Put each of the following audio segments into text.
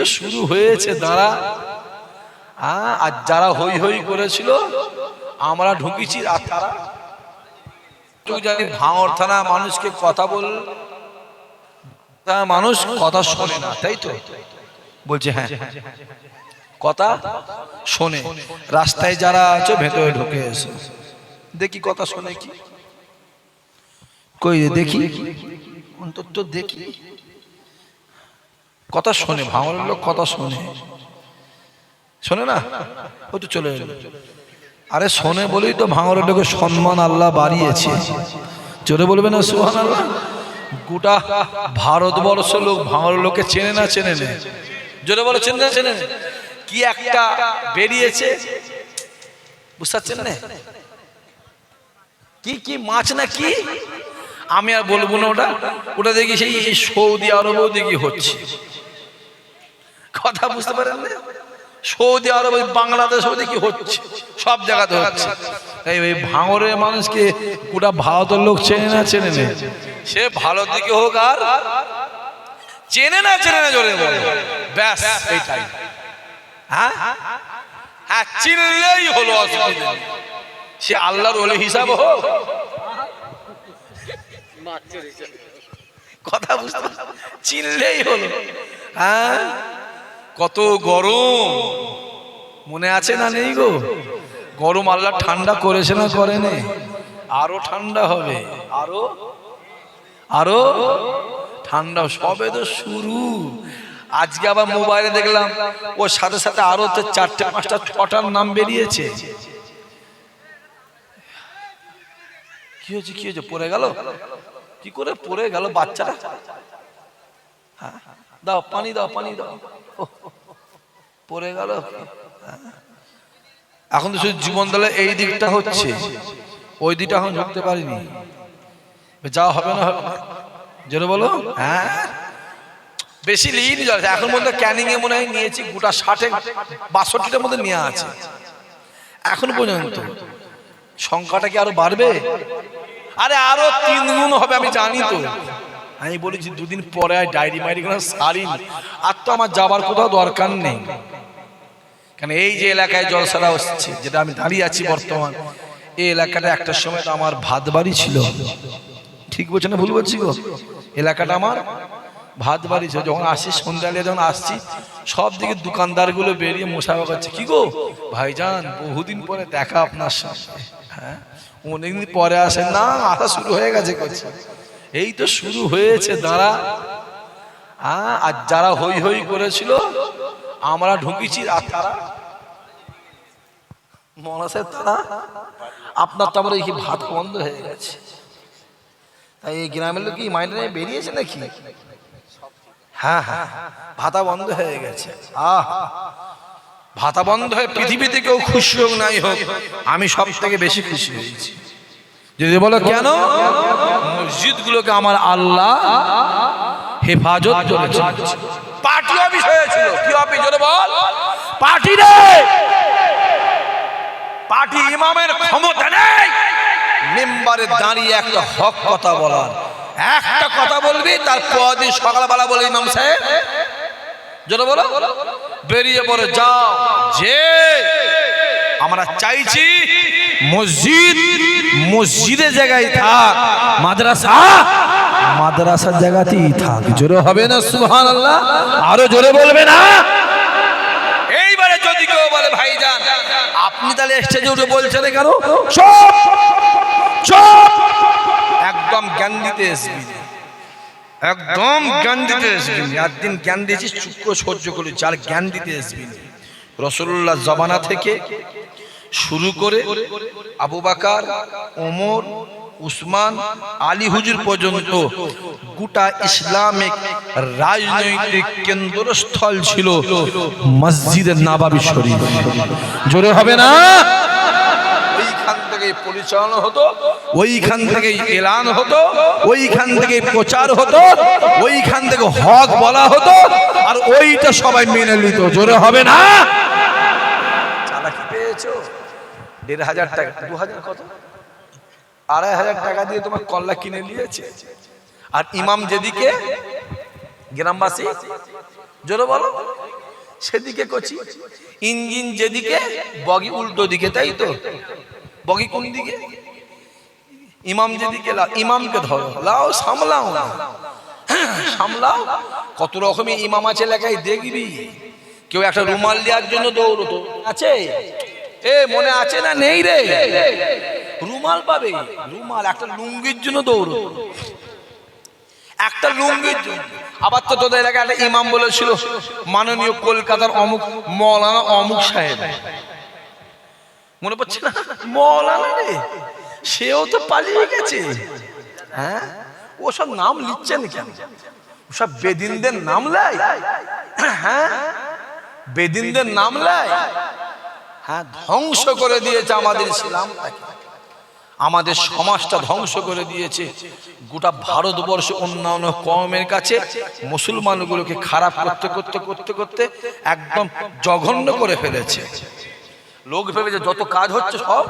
তো শুরু হয়েছে দাঁড়া। আর যারা হই হই করেছিল আমরা ঢুকেছি, আর তারা জানি ভাঙড় থানা মানুষকে কথা বল, মানুষ কথা শোনে না, তাই তো বলছে হ্যাঁ কথা শোনে। রাস্তায় যারা আছে ভেতরে ঢুকে এসো, দেখি কথা শোনে কি, কই দেখি অন্তত দেখি কথা শোনে। ভাঙড়ের লোক কথা শোনে, শোনে না ও তো চলে এলো। আরে শোনে বলেই তো ভাঙড়ের লোকের সম্মান আল্লাহ বাড়িয়েছে। জোরে বলবে না সুবহানাল্লাহ। গোটা ভারতবর্ষ লোক ভাঙড়ের লোকে চেনে না, চেনে না? জোরে বলো চেনে না, চেনে না? কি একটা বেরিয়েছে বুঝতে পারছেন না? কি কি মাছ না কি, আমি আর বলবো না। ওটা ওটা দেখি সেই সৌদি আরবেও দেখি হচ্ছে, কথা বুঝতে পারেন না? সৌদি আরব, বাংলাদেশেও দেখি হচ্ছে, সব জায়গাতে হচ্ছে। তাই ওই ভাঙড়ের মানুষকে গোটা ভারতের লোক চেনে না, চেনে না? সে ভালো দিকে হোক আর চেনে না, চেনে না, জোরে বলে ব্যাস এইটাই। হ্যাঁ হ্যাঁ, চিনলেই হলো, অসুবিধা নেই। সে আল্লাহর ওলি হিসাব হোক, কথা বুঝতে চিনলেই হলো। হ্যাঁ, কত গরম মনে আছে না নেই গো? গরম আল্লাহ ঠান্ডা করেছে না করেনি? আরো ঠান্ডা হবে, আরো আরো ঠান্ডা, সবে তো শুরু। আজকে আবার মোবাইলে দেখলাম ওর সাথে সাথে আরো তো 4টে 5টা 6টার নাম বেরিয়েছে। কি হয়েছে, কি হয়েছে? পড়ে গেল? কি করে পড়ে গেল বাচ্চাটা? হ্যাঁ, দাও পানি, দাও পানি দাও। পড়ে গেল। এখন তো শুধু জীবন দলে এই দিকটা হচ্ছে, ওই দিকটা এখন ঢুকতে পারিনি। যা হবে না হবে, জোরে বলো। হ্যাঁ, বেশি লিনি যাচ্ছে এখন মধ্যে ক্যানিং এ মনে হয় নিয়েছি গোটা 60-62টার মধ্যে নিয়ে আছে এখন পর্যন্ত। সংখ্যাটা কি আরো বাড়বে? আরে আরো 3 গুণ হবে আমি জানি তো। আমি বলেছি দুদিন পরে ডায়েরি মাইরি কোনো সারিন, আর তো আমার যাবার কোথাও দরকার নেই। কারণ এই যে এলাকায় জলসারা হচ্ছে, যেটা আমি দাঁড়িয়ে আছি বর্তমান, এই এলাকাটা একটা সময় তো আমার ভাত বাড়ি ছিল। ঠিক বলছে না ভুল বলছি গো? এলাকাটা আমার ভাত বাড়ি ছিল। যখন আসি সন্ধ্যালে, যখন আসছি সব দিকে দোকানদার গুলো বেরিয়ে মোশাফা করছে, কি গো ভাইজান বহুদিন পরে দেখা আপনার সাথে। হ্যাঁ, অনেকদিন পরে আসেন না, আসা শুরু হয়ে গেছে করছে। এই তো শুরু হয়েছে দাঁড়া। আর যারা হই হই করেছিল আমরা ঢুকেছি, আর তারা মনে আছে তারা আপনার তো আমার কি ভাত বন্ধ হয়ে গেছে। তাই এই গ্রামের লোক কি মাইন্ডে বেরিয়েছে নাকি? হ্যাঁ হ্যাঁ, ভাতা বন্ধ হয়ে গেছে। ভাতা বন্ধ হয়ে পৃথিবীতে কেউ খুশি হোক নাই হোক, আমি সব থেকে বেশি খুশি হয়েছি। যদি বলো কেন? মসজিদ গুলোকে আমার আল্লাহ হেফাজত করেছে। পার্টি অফিস হয়েছিল, কি অফিস জোরে বল? পার্টি রে, পার্টি ইমামের ক্ষমতা নেই মেম্বারে দাঁড়িয়ে একটা হক কথা বলার। একটা কথা বলবি, তার পরদিন সকালবেলা বলে ইমাম সাহেব জোরে বলো বেরিয়ে পড়ে যাও, যে আমরা চাইছি মসজিদ মসজিদের জায়গায় থাক, মাদ্রাসা মাদ্রাসার জায়গাতেই থাক। জোরে হবে না সুবহানাল্লাহ? আরো জোরে বলবে না? এইবারে যদি কেউ বলে ভাইজান আপনি তাহলে স্টেজে উঠে বলছেন কেন, চুপ চুপ, একদম জ্ঞান দিতে আসবি, একদম জ্ঞান দিতে আসবি। একদিন জ্ঞান দিয়েছিস, চুপ করে সহ্য করি, যার জ্ঞান দিতে আসবি। রাসূলুল্লাহ জমানা থেকে শুরু করে আবু বকর, ওমর, উসমান, আলী হুজুর পর্যন্ত গোটা ইসলামিক রাজনৈতিক কেন্দ্রস্থল ছিল মসজিদে নববী শরীফ। জোরে হবে না? ওইখান থেকে পরিচালনা হতো, ওইখান থেকে এলান হতো, ওইখান থেকে প্রচার হতো, ওইখান থেকে হক বলা হতো, আর ওইটা সবাই মেনে নিত। জোরে হবে না? চালাকি পেয়েছো? ১,৫০০ টাকা, ২,০০০ কত, ২,৫০০ টাকা দিয়ে তোমার কল্লা কিনে নিয়েছে। আর ইমাম যেদিকে গ্রামবাসী জোরে বলো। সেদিকে কচি ইঞ্জিন যেদিকে বগি উল্টো দিকে, তাই তো? বগি কোন দিকে? ইমাম যেদিকে, ইমামকে ধরো, লাও সামলাও না, সামলাও। কত রকমের ইমাম আছে লেখায় দেখবি। কেউ একটা রুমাল দেওয়ার জন্য দৌড়তো, আছে? এ মনে আছে না নেই রে? রুমাল পাবে, রুমাল একটা লুঙ্গির জন্য দৌড়তো, একটা লুঙ্গির জন্য। আবার তো তোদের এলাকায় একটা ইমাম বলেছিল, মাননীয় কলকাতার অমুক মৌলানা অমুক সাহেব, মনে পড়ছে না? মৌলানা রে, সেও তো পালিয়ে গেছে। হ্যাঁ, ওসব নাম লিখছেন কেন? ওসব বেদিনদের নাম লাই। হ্যাঁ, বেদিনদের নাম লাই। হ্যাঁ, ধ্বংস করে দিয়েছে আমাদের ইসলামটাকে, আমাদের সমাজটা ধ্বংস করে দিয়েছে। গোটা ভারতবর্ষে অন্যান্য কওমের কাছে মুসলমানগুলোকে খারাপ করতে করতে করতে করতে একদম জঘন্য করে ফেলেছে। লোক ভেবে যে যত কাজ হচ্ছে সব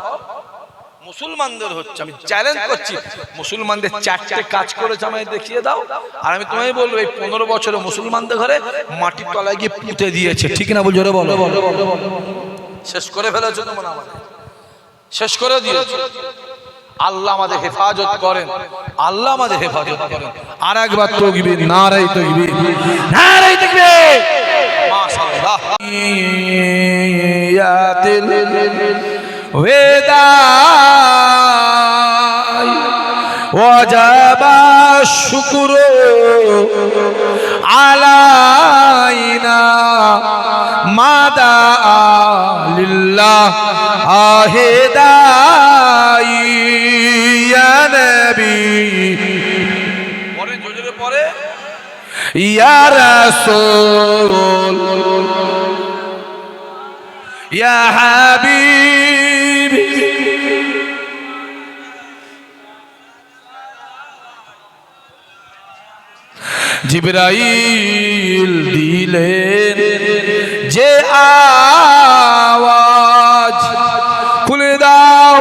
মুসলমানদের হচ্ছে। আমি চ্যালেঞ্জ করছি, মুসলমানদের 4টে কাজ করেছে আমায় দেখিয়ে দাও, আর আমি তোমায় বলবো এই 15 বছরে মুসলমানদের ঘরে মাটির তলায় গিয়ে পুঁতে দিয়েছে। ঠিক না বল? জোরে বলো। শেষ করে ফেলেছে তো, মানে আমাদের শেষ করে দিয়েছে। আল্লাহ আমাদের হেফাজত করেন, আল্লাহ আমাদের হেফাজত করেন। আর একবার তাকবীর, নারে তাকবীর, নারে তাকবীর, মাশাআল্লাহ। ইয়াতিল ওয়াদাই ওয়াজাবা শুকরু আলাইনা মাদা লিল্লাহ আহেদাই ইয়া নবী। পরে জোরে পরে, ইয়া রাসূল ইয়া হাবিব জিবরাইল দিলেন যে আওয়াজ, খুলে দাও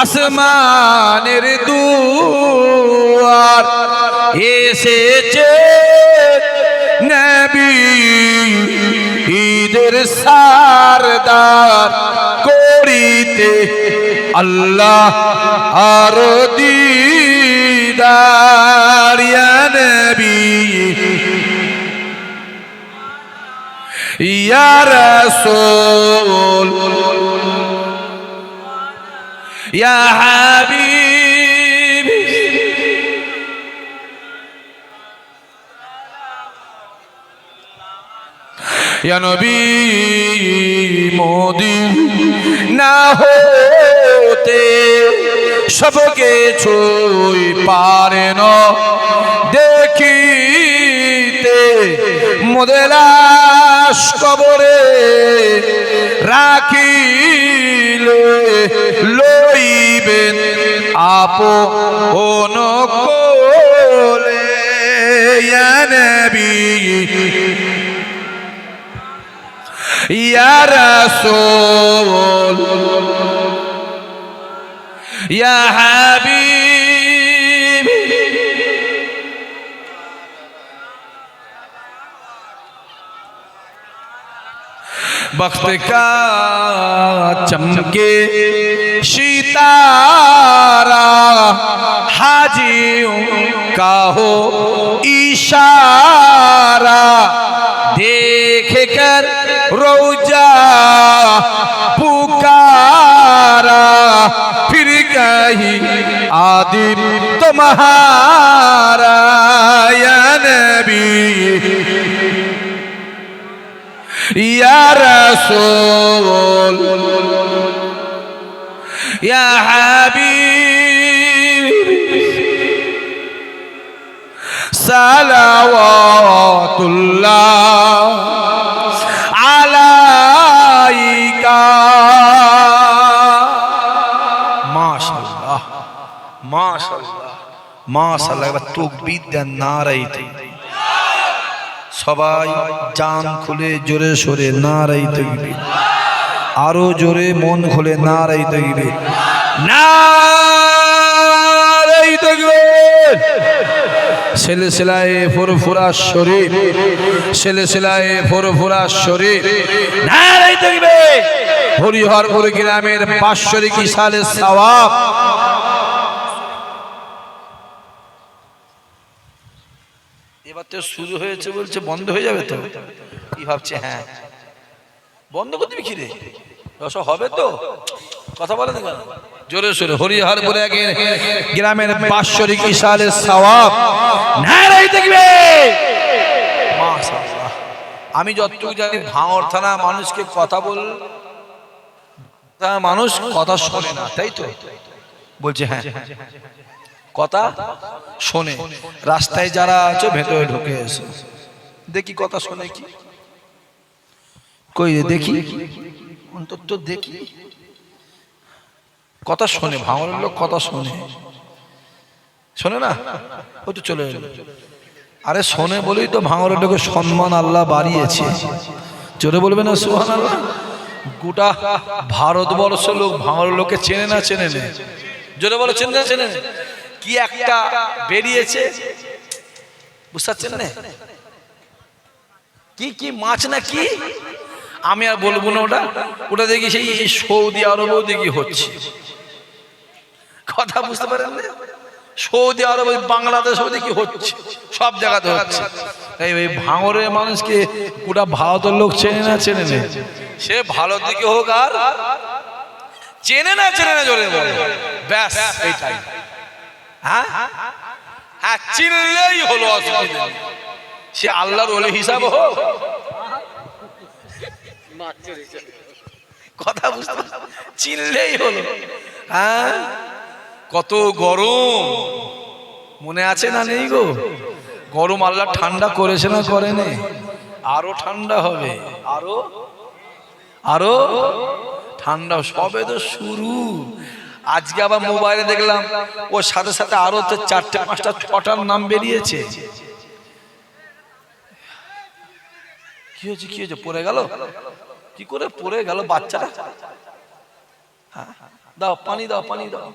আসমানের দুয়ার, এসেছে নবী ঈদের সারদার, করিতে আল্লাহ আর দিদার। ইয়া নবী ইয়া রাসূল ইয়া হাবিব, ইয়া নবী মদিনা হতে সব কিছুই পারেন দেখিতে, মোদেলাস কবরে রাখিলে লইবেন আপন কোলে। ইয়া নবী ইয়া রাসূল ইয়া হাবিব, वक्त का चमके सितारा, हाजियों का हो इशारा, देख कर रोजा पुकारा, फिर कहीं आदिल तुम्हारा। या नबी या रसूल या हबीब, सलावतुल्लाह अलैका। माशाअल्लाह माशाअल्लाह माशाअल्लाह। तकबीर देन, नारे ताकबीर। সবাই জান খুলে জোরে সোরে নারে তাকবীর, আরো জোরে মন খুলে নারে তাকবীর, নারে তাকবীর। সিলসিলায়ে ফুরফুরা শরীফ, সিলসিলায়ে ফুরফুরা শরীফ। নারে তাকবীর। হরিহরপুর গ্রামের বাৎসরিক ইসালে সওয়াব। এবার তো শুরু হয়েছে বলছে বন্ধ হয়ে যাবে তো, কি ভাবছে? হ্যাঁ বন্ধ করে দিবি, কি রে রসা হবে তো? কথা বলে না কেন? জোরে সোরে হরিহরপুর গ্রামের বাৎসরিক ইসালে সওয়াব। নারে তাকবীর। মাশাআল্লাহ। আমি যতটুকু জানি ভাঙড় থানা মানুষকে কথা বল, মানুষ কথা শোনে না, তাই তো? বলছে হ্যাঁ কথা শোনে। রাস্তায় যারা আছো ভেতরে ঢুকে এসো, দেখি কথা শোনে কি। কই দেখি, অন্তত দেখি কথা শোনে। ভাঙড়ের লোক কথা শোনে, শোনে না? ও তো চলে এলো। আরে শোনে বলেই তো ভাঙড়ের লোকের সম্মান আল্লাহ বাড়িয়েছে। জোরে বলবে না সুবহানাল্লাহ। গোটা ভারতবর্ষ লোক ভাঙড়ের লোকে চেনে না, চেনে না? জোরে বলো চেনে না, চেনে না? কি একটা বেরিয়েছে বুঝতে পারছেন না? কি কি মাছ না কি, আমি আর বলবো না। ওটা ওটা দেখি সেই সৌদি আরবেও দেখি হচ্ছে। কথা বুঝতে পারেন না? সৌদি আরব, বাংলাদেশেও দেখি হচ্ছে, সব জায়গাতে হচ্ছে। এই ভাঙড়ের মানুষকে গোটা ভারতের লোক চেনে না, চেনে না? সে ভালো দিকে হোক আর চেনে না, চেনে না, জোরে বলে ব্যাস এইটাই। হ্যাঁ হ্যাঁ চিনলেই হলো, অসুবিধা নেই। সে আল্লাহর ওলি হিসাব হোক, কথা বুঝতে, চিনলেই হলো। হ্যাঁ কত গরম মনে আছে না নেই গো? গরম আল্লাহ ঠান্ডা করেছে না করেনি? আরো ঠান্ডা হবে, আরো আরো ঠান্ডা, সবে তো শুরু। আজকে আবার মোবাইলে দেখলাম ওর সাথে সাথে আরো তো 4টে 5টা 6টার নাম বেরিয়েছে। কি হয়েছে, কি হয়েছে? পড়ে গেল? কি করে পড়ে গেল বাচ্চারা? দাও পানি, দাও পানি দাও।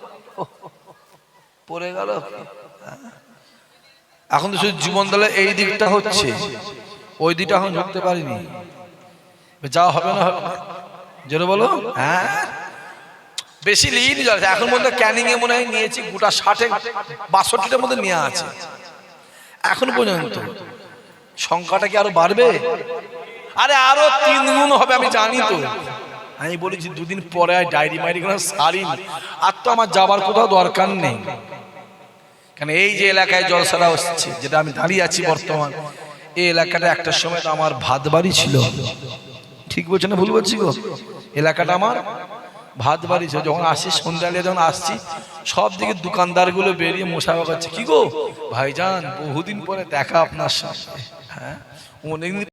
পড়ে গেল। এখন তো শুধু জীবন দলে এই দিকটা হচ্ছে, ওই দিকটা এখন ঢুকতে পারিনি। যা হবে না হবে না, জোরে বলো। হ্যাঁ বেশি লিয়ে যাচ্ছে এখন মধ্যে। ক্যানিং এ মনে হয় নিয়েছি গোটা 60-62টার মধ্যে নিয়ে আছে এখন পর্যন্ত। সংখ্যাটা কি আরো বাড়বে? আরে আরো 3 গুণ হবে, আমি জানি তো। আমি বলেছি 2 দিন পরে ডায়েরি মাইরি কোনো সারিনি। আর তো আমার যাবার কোথাও দরকার নেই, কারণ এই যে এলাকায় জলসারা হচ্ছে, যেটা আমি দাঁড়িয়ে আছি বর্তমান, এই এলাকাটা একটা সময় তো আমার ভাত বাড়ি ছিল। ঠিক বলছে না ভুল বলছি গো? এলাকাটা আমার ভাত বাড়ি ছিল। যখন আসি সন্ধ্যালে, যখন আসছি সব দিকে দোকানদার গুলো বেরিয়ে মোশাফা করছে, কি গো ভাইজান বহুদিন পরে দেখা আপনার সাথে। হ্যাঁ অনেকদিন